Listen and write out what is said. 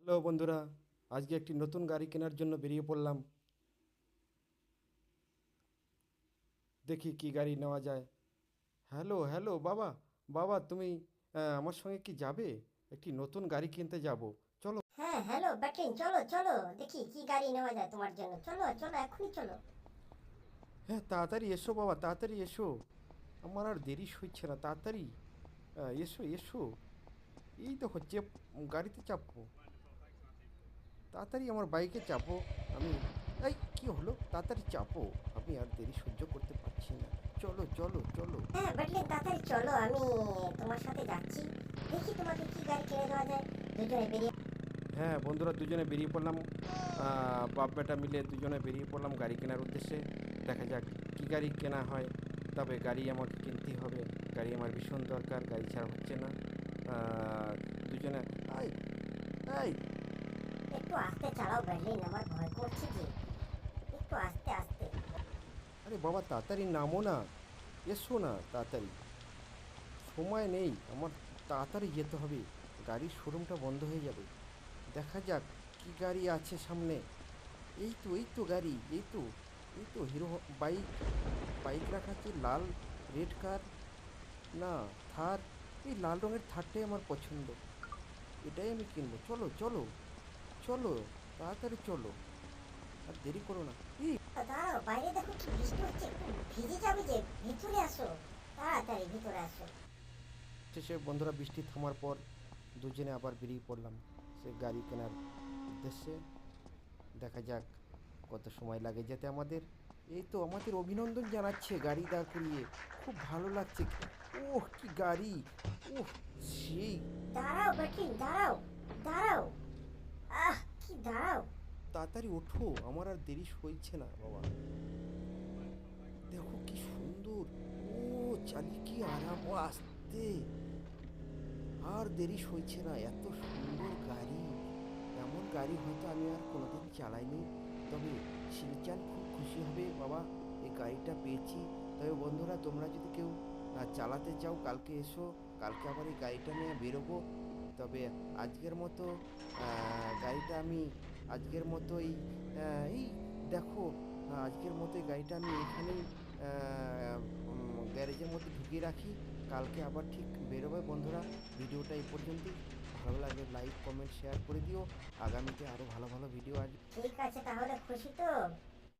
Hello বন্ধুরা, আজকে একটি নতুন গাড়ি কেনার জন্য বেরিয়ে পড়লাম। দেখি কি গাড়ি নেওয়া যায়। হ্যালো হ্যালো বাবা, বাবা তুমি আমার সঙ্গে কি যাবে? একটি নতুন গাড়ি কিনতে যাব। চলো। হ্যাঁ, হ্যালো ব্যাটিং, চলো চলো দেখি কি গাড়ি নেওয়া যায় তোমার জন্য। চলো চলো, এখনই চলো। হ্যাঁ, তাড়াতাড়ি এসো বাবা, তাড়াতাড়ি এসো। আমার আর দেরি হচ্ছে না, তাড়াতাড়ি এসো এসো। এই তো হচ্ছে, গাড়িতে চাপো, তাড়াতাড়ি আমার বাইকে চাপো। আমি, এই কি হলো, তাড়াতাড়ি চাপো। আমি আর দেরি সহ্য করতে পারছি না। চলো চলো চলো। হ্যাঁ ব্যাটিং, তাড়াতাড়ি চলো, আমি তোমার সাথে যাচ্ছি। দেখি তোমাকে কি গাড়ি কিনে দেওয়া যায়। দুজনে বেরিয়ে। হ্যাঁ বন্ধুরা, দুজনে বেরিয়ে পড়লাম। বাপ বেটা মিলে দুজনে বেরিয়ে পড়লাম গাড়ি কেনার উদ্দেশ্যে। দেখা যাক কী গাড়ি কেনা হয়। তবে গাড়ি আমাকে কিনতেই হবে, গাড়ি আমার ভীষণ দরকার, গাড়ি ছাড়া হচ্ছে না। দুজনে, আই আই একটু আস্তে চালাও ব্যাটিং, আমার ভয় করছে যে। একটু আস্তে আস্তে। আরে বাবা তাড়াতাড়ি নামো না, এসো না তাড়াতাড়ি। সময় নেই আমার, তাড়াতাড়ি যেতে হবে, গাড়ির শোরুমটা বন্ধ হয়ে যাবে। দেখা যাক কী গাড়ি আছে সামনে। এই তো গাড়ি, এই তো হিরো বাইক। বাইক রাখা আছে, লাল রেড কার, না থার। এই লাল রঙের থারটাই আমার পছন্দ, এটাই আমি কিনবো। চলো চলো চলো, তাড়াতাড়ি চলো, আর দেরি করো না। এই দাঁড়াও, বাইরে দেখো কি বৃষ্টি হচ্ছে, একটু ভিজে যাবে যে। ভিতরে আসো, তাড়াতাড়ি ভিতরে আসো। শেষে বন্ধুরা, বৃষ্টি থামার পর দুজনে আবার বেরিয়ে পড়লাম সে গাড়ি কেনার উদ্দেশ্যে। দেখা যাক কত সময় লাগে যেতে আমাদের। এই তো আমাদের অভিনন্দন জানাচ্ছে গাড়ি দাঁড় করিয়ে, খুব ভালো লাগছে। ওহ কি গাড়ি, ওহ সেই। দাঁড়াও ব্যাটিং, দাঁড়াও দাঁড়াও। কি দাঁড়াও। তাড়াতাড়ি ওঠো, আমার আর দেরি সইছে না বাবা। দেখো কি সুন্দর, ও চালি কি আরাম, ও আসতে, আর দেরি সইছে না। এত সুন্দর গাড়ি, এমন গাড়ি হয়তো আমি আর কোনোদিন চালাইনি। তবে শিনচান খুব খুশি হবে বাবা, এই গাড়িটা পেয়েছি। তবে বন্ধুরা, তোমরা যদি কেউ চালাতে চাও কালকে এসো, কালকে আবার এই গাড়িটা নিয়ে বেরোবো। তবে আজকের মতো গাড়িটা আমি, আজকের মতো এই দেখো, আজকের মতো এই গাড়িটা আমি এখানেই গ্যারেজের মধ্যে ঢুকিয়ে রাখি। কালকে আবার ঠিক বেরোবে বন্ধুরা। ভিডিওটা এই পর্যন্তই, ভালো লাগলে লাইক কমেন্ট শেয়ার করে দিও। আগামীতে আরও ভালো ভালো ভিডিও আসবে। ঠিক আছে তাহলে, খুশি তো?